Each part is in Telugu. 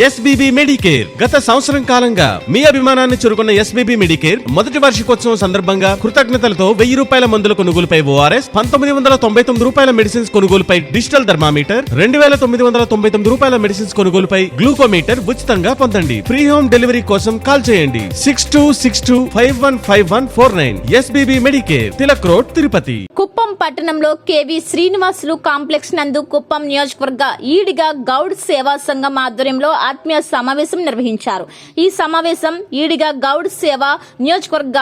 ఎస్బీబీ మెడికేర్ గత సంవత్సరం కాలంగా మీ అభిమానాన్ని చురుకున్న ఎస్బీబీ మెడికేర్ మొదటి వార్షికోత్సవం సందర్భంగా కృతజ్ఞతలతో 1000 రూపాయల మందుల కొనుగోలుపై ఓఆర్ఎస్, 1999 రూపాయల మెడిసిన్స్ కొనుగోలుపై డిజిటల్ థర్మామీటర్, 2999 రూపాయల మెడిసిన్స్ కొనుగోలుపై గ్లూకోమీటర్ ఉచితంగా పొందండి. ఫ్రీ హోమ్ డెలివరీ కోసం కాల్ చేయండి 6262515149. SBB Medicare, Tilak road, Tirupati. Kuppam పట్టణంలో కేవీ శ్రీనివాసులు కాంప్లెక్స్ నందు కుప్పం నియోజకవర్గ ఈడిగా గౌడ్ సేవా సంఘం ఆధ్వర్యంలో ఆత్మీయ సమావేశం నిర్వహించారు. ఈ సమావేశం ఈడిగా గౌడ్ సేవా నియోజకవర్గ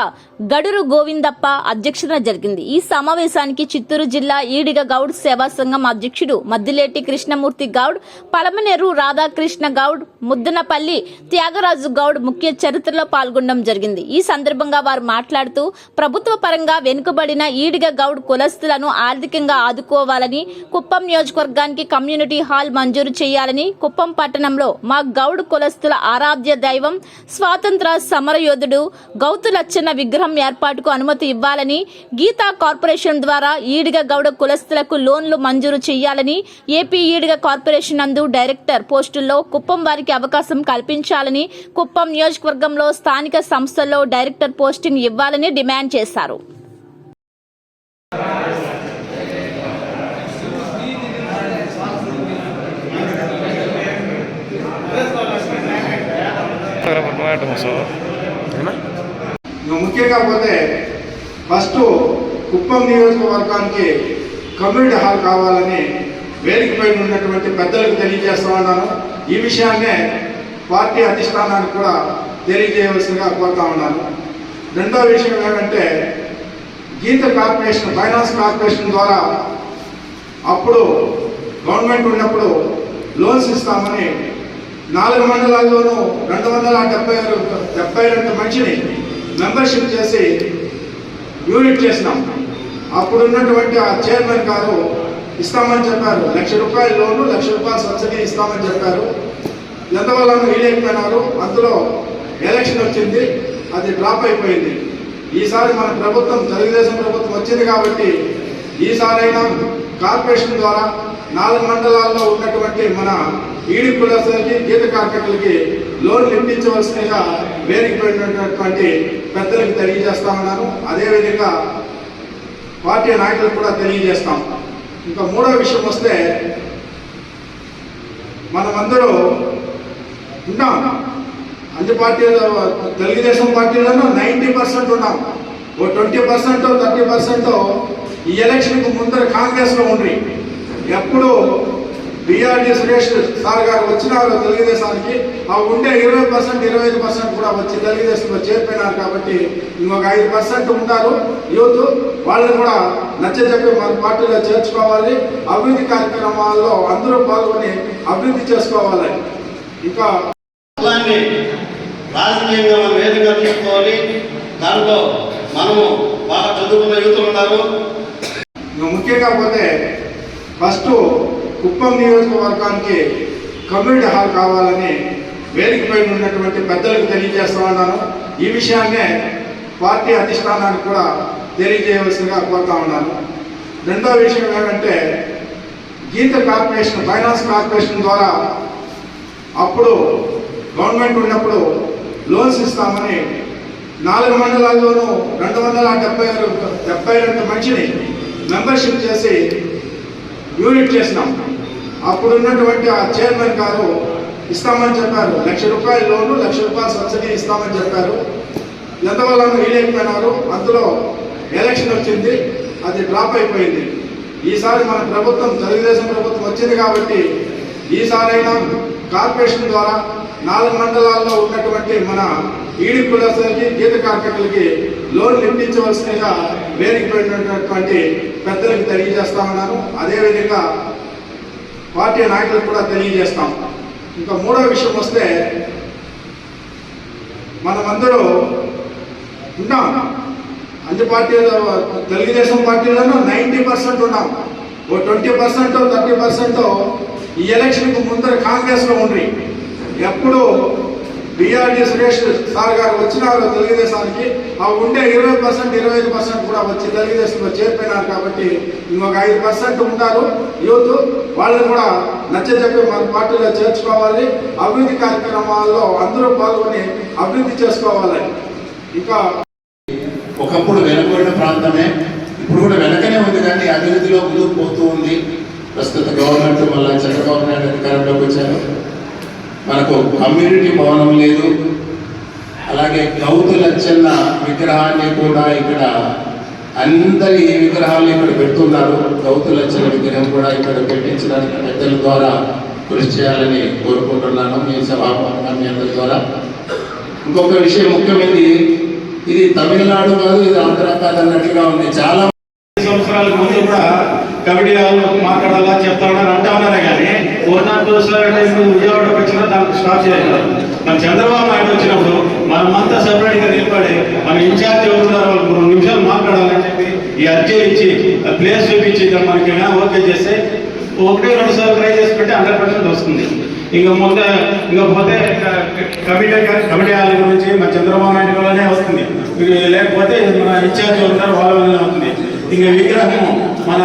గడురు గోవిందప్ప అధ్యక్షతన జరిగింది. ఈ సమావేశానికి చిత్తూరు జిల్లా ఈడిగా గౌడ్ సేవా సంఘం అధ్యక్షుడు మద్దిలేటి కృష్ణమూర్తి గౌడ్, పలమనేరు రాధాకృష్ణ గౌడ్, ముద్దనపల్లి త్యాగరాజు గౌడ్ ముఖ్య చరిత్రలో పాల్గొనడం జరిగింది. ఈ సందర్భంగా వారు మాట్లాడుతూ ప్రభుత్వ పరంగా వెనుకబడిన ఈడిగా గౌడ్ కులస్తులను ఆర్థికంగా ఆదుకోవాలని, కుప్పం నియోజకవర్గానికి కమ్యూనిటీ హాల్ మంజూరు చేయాలని, కుప్పం పట్టణంలో మా గౌడ్ కులస్తుల ఆరాధ్య దైవం స్వాతంత్ర సమరయోధుడు గౌతు లచ్చన్న విగ్రహం ఏర్పాటుకు అనుమతి ఇవ్వాలని, గీతా కార్పొరేషన్ ద్వారా ఈడిగా గౌడ కులస్తులకు లోన్లు మంజూరు చేయాలని, ఏపీ ఈడిగా కార్పొరేషన్ నందు డైరెక్టర్ పోస్టుల్లో కుప్పం వారికి అవకాశం కల్పించాలని, కుప్పం నియోజకవర్గంలో స్థానిక సంస్థల్లో డైరెక్టర్ పోస్టింగ్ ఇవ్వాలని డిమాండ్ చేశారు. ముఖ్యంగా పోతే ఫస్ట్ కుప్పం నియోజకవర్గానికి కమ్యూనిటీ హాల్ కావాలని వేదిక పైన ఉన్నటువంటి పెద్దలకు తెలియజేస్తా ఉన్నాను. ఈ విషయాన్నే పార్టీ అధిష్టానానికి కూడా తెలియజేయవలసిందిగా కోరుతా ఉన్నాను. రెండో విషయం ఏమంటే గీత కార్పొరేషన్, ఫైనాన్స్ కార్పొరేషన్ ద్వారా అప్పుడు గవర్నమెంట్ ఉన్నప్పుడు లోన్స్ ఇస్తామని 4 మండలాల్లోనూ 272 మంచిని మెంబర్షిప్ చేసి యూనిట్ చేసినాం. అప్పుడు ఉన్నటువంటి ఆ చైర్మన్ గారు ఇస్తామని చెప్పారు. 1,00,000 రూపాయల లోను, 1,00,000 రూపాయల సబ్సిడీ ఇస్తామని చెప్పారు. ఎంతవల్ల వీలైపోయినారు. అందులో ఎలక్షన్ వచ్చింది, అది డ్రాప్ అయిపోయింది. ఈసారి మన ప్రభుత్వం, తెలుగుదేశం ప్రభుత్వం వచ్చింది కాబట్టి ఈసారైనా కార్పొరేషన్ ద్వారా 4 మండలాల్లో ఉన్నటువంటి మన ఈడి కులస్తులకి, గీత కార్మికులకి లోన్లు ఇప్పించవలసిందిగా వేదికపడినటువంటి పెద్దలకు తెలియజేస్తా ఉన్నాను. అదేవిధంగా పార్టీ నాయకులకు కూడా తెలియజేస్తాం. ఇంకా మూడో విషయం వస్తే మనమందరూ ఉన్నాం. అన్ని పార్టీలు, తెలుగుదేశం పార్టీలను 90% ఉన్నాం. ఓ 20% 30% ఈ ఎలక్షన్కు ముందర కాంగ్రెస్లో ఉండ్రి. ఎప్పుడు బిఆర్డి సురేష్ సార్ గారు వచ్చినారు తెలుగుదేశానికి, ఆ ఉండే 20% 25% కూడా వచ్చి తెలుగుదేశంలో చేరిపోయినారు. కాబట్టి ఇంకొక 5% ఉంటారు యూత్, వాళ్ళని కూడా నచ్చజెప్పి మన పార్టీలో చేర్చుకోవాలి. అభివృద్ధి కార్యక్రమాల్లో అందరూ పాల్గొని అభివృద్ధి చేసుకోవాలి. ఇంకా రాజకీయంగా మనం వేదికగా తీసుకోవాలి. దాంట్లో మనము బాగా చదువుకున్న యూతులు ఉన్నారు. ముఖ్యంగా పోతే ఫస్ట్ కుప్పం నియోజకవర్గానికి కమ్యూనిటీ హాల్ కావాలని వేదిక పైన ఉన్నటువంటి పెద్దలకు తెలియజేస్తా ఉన్నాను. ఈ విషయాన్నే పార్టీ అధిష్టానానికి కూడా తెలియజేయవలసిందిగా కోరుతా ఉన్నాను. రెండో విషయం ఏమంటే గీత కార్పొరేషన్, ఫైనాన్స్ కార్పొరేషన్ ద్వారా అప్పుడు గవర్నమెంట్ ఉన్నప్పుడు లోన్స్ ఇస్తామని 4 మండలాల్లోనూ 272 మంచిని మెంబర్షిప్ చేసి యూనిట్ చేసినాం. అప్పుడు ఉన్నటువంటి ఆ చైర్మన్ గారు ఇస్తామని చెప్పారు. 1,00,000 రూపాయల లోను, 1,00,000 రూపాయల సబ్సిడీ ఇస్తామని చెప్పారు. ఎంతవల్ల వీలైపోయినారు. అందులో ఎలక్షన్ వచ్చింది, అది డ్రాప్ అయిపోయింది. ఈసారి మన ప్రభుత్వం, తెలుగుదేశం ప్రభుత్వం వచ్చింది కాబట్టి ఈసారైనా కార్పొరేషన్ ద్వారా 4 మండలాల్లో ఉన్నటువంటి మన ఈడి కులస్తులకి, గీత కార్మికులకి లోన్లు ఇప్పించవలసిందిగా వేదికపడినటువంటి పెద్దలకు తెలియజేస్తా ఉన్నాను. అదేవిధంగా పార్టీ నాయకులకు కూడా తెలియజేస్తాం. ఇంకా మూడో విషయం వస్తే మనమందరూ ఉన్నాం. అన్ని పార్టీలు, తెలుగుదేశం పార్టీలను 90% ఉన్నాం. ఓ 20% 30% ఈ ఎలక్షన్కు ముందర కాంగ్రెస్లో ఉండ్రి. ఎప్పుడు డిఆర్డి సురేష్ సార్ గారు వచ్చినారు తెలుగుదేశానికి. ఆ ఉండే 20% 25% కూడా వచ్చి తెలుగుదేశంలో చేరిపోయినారు. కాబట్టి ఇంకొక 5% ఉంటారు యూత్, వాళ్ళని కూడా నచ్చజెప్పి మన పార్టీలో చేర్చుకోవాలి. అభివృద్ధి కార్యక్రమాల్లో అందరూ పాల్గొని అభివృద్ధి చేసుకోవాలి. ఇంకా ఒకప్పుడు వెనుకబడిన ప్రాంతమే, ఇప్పుడు కూడా వెనకనే ఉంది, కానీ అభివృద్ధిలో ముందుకు పోతూ ఉంది. ప్రస్తుత గవర్నమెంట్ మళ్ళీ చంద్రబాబు నాయుడు అధికారంలోకి వచ్చారు. మనకు కమ్యూనిటీ భవనం లేదు. అలాగే గౌతు లచ్చన్న విగ్రహాన్ని కూడా ఇక్కడ అందరి విగ్రహాలు ఇక్కడ పెడుతున్నారు. గౌతు లచ్చన్న విగ్రహం కూడా ఇక్కడ పెట్టించడానికి పెద్దల ద్వారా కృషి చేయాలని కోరుకుంటున్నాను మీ సభాపంగా మీ అందరి ద్వారా. ఇంకొక విషయం ముఖ్యమైనది, ఇది తమిళనాడు కాదు, ఇది ఆంధ్ర కాదు అన్నట్లుగా ఉంది. చాలా సంవత్సరాల ముందు కూడా కమిటీ వాళ్ళు మాట్లాడాలా చెప్తా ఉన్నారు అంటా ఉన్నారే కానీ విజయవాడకు వచ్చినా దానికి స్టార్ట్ చేయలేదు. మన చంద్రబాబు నాయుడు వచ్చినప్పుడు మనమంతా సెపరేట్గా నిలబడి మన ఇన్ఛార్జ్ అవుతున్నారు వాళ్ళు 2 నిమిషాలు మాట్లాడాలని చెప్పి ఈ అర్జీలు ఇచ్చి ప్లేస్ చూపించి మనకి ఓకే చేస్తే 1-2 సార్లు ట్రై చేసి పెట్టి 100% వస్తుంది. ఇంకా పోతే కమిటీ వాళ్ళ గురించి మన చంద్రబాబు నాయుడు వల్లనే వస్తుంది, లేకపోతే మన ఇన్ఛార్జ్ ఉంటారు వాళ్ళ వల్లనే అవుతుంది. ఇంకా విగ్రహం మన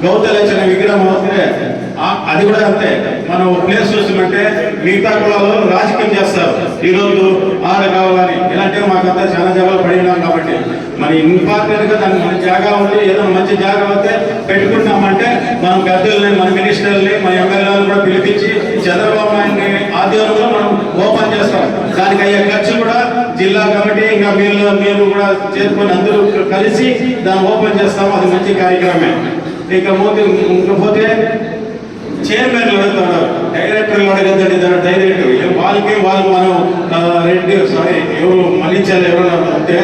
గౌతలచన విగ్రహం వస్తే అది కూడా అంతే. మనం ప్లేస్ చూసినట్టే మిగతా కులాల్లో రాజకీయం చేస్తారు, ఈరోజు ఆడ కావాలని. ఇలాంటివి మాకంతా చాలా జాగాలు పడినాం. కాబట్టి మరి ఇంపార్టెంట్గా దానికి మన జాగా ఉంది, ఏదైనా మంచి జాగా వస్తే పెట్టుకుంటామంటే మనం పెద్దల్ని, మన మినిస్టర్ని, మన ఎమ్మెల్యేలను కూడా పిలిపించి చంద్రబాబు నాయుడిని ఆధ్వర్యంలో మనం ఓపెన్ చేస్తాం. దానికి అయ్యే ఖర్చు కూడా జిల్లా కమిటీ ఇంకా మీరు కూడా చేసుకొని అందరూ కలిసి దాన్ని ఓపెన్ చేస్తాము. అది మంచి కార్యక్రమే. ఇకపోతే చైర్మన్లు అడుగుతాడు, డైరెక్టర్లు అడగద్దండి. డైరెక్టర్ వాళ్ళకి వాళ్ళు మనం రెడ్డి ఎవరు మన్నించాలి ఎవరన్నా అంటే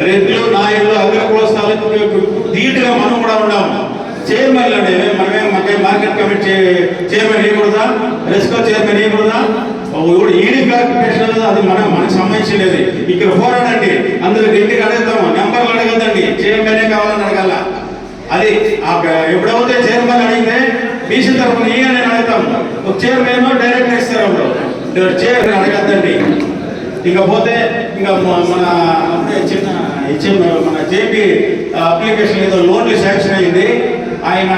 రెడ్లు నాయుడు అగ్రకులస్థాలకు ధీటుగా మనం కూడా ఉన్నాము. చైర్మన్లు అంటే మనమే మార్కెట్ కమిటీ చైర్మన్ వేయకూడదా, రెస్కో చైర్మన్ వేయకూడదా? ఈడీ కార్పొరేషన్ అది మనకు సంబంధించినది. ఇక్కడ పోరాడండి, అందరూ గట్టిగా అడుగుతాము. నెంబర్లు అడగద్దండి, చైర్మనే కావాలని అడగాల. అది ఎప్పుడైతే చైర్మన్ అడిగితే బీసీ తరఫున నేను అడుగుతాం. ఒక చైర్మన్ డైరెక్టర్ ఇస్తారు, అప్పుడు చైర్మన్ అడగద్దండి. ఇకపోతే ఇంకా మన చిన్న మన జేపీ అప్లికేషన్ ఏదో లోన్లు శాంక్షన్ అయింది. ఆయన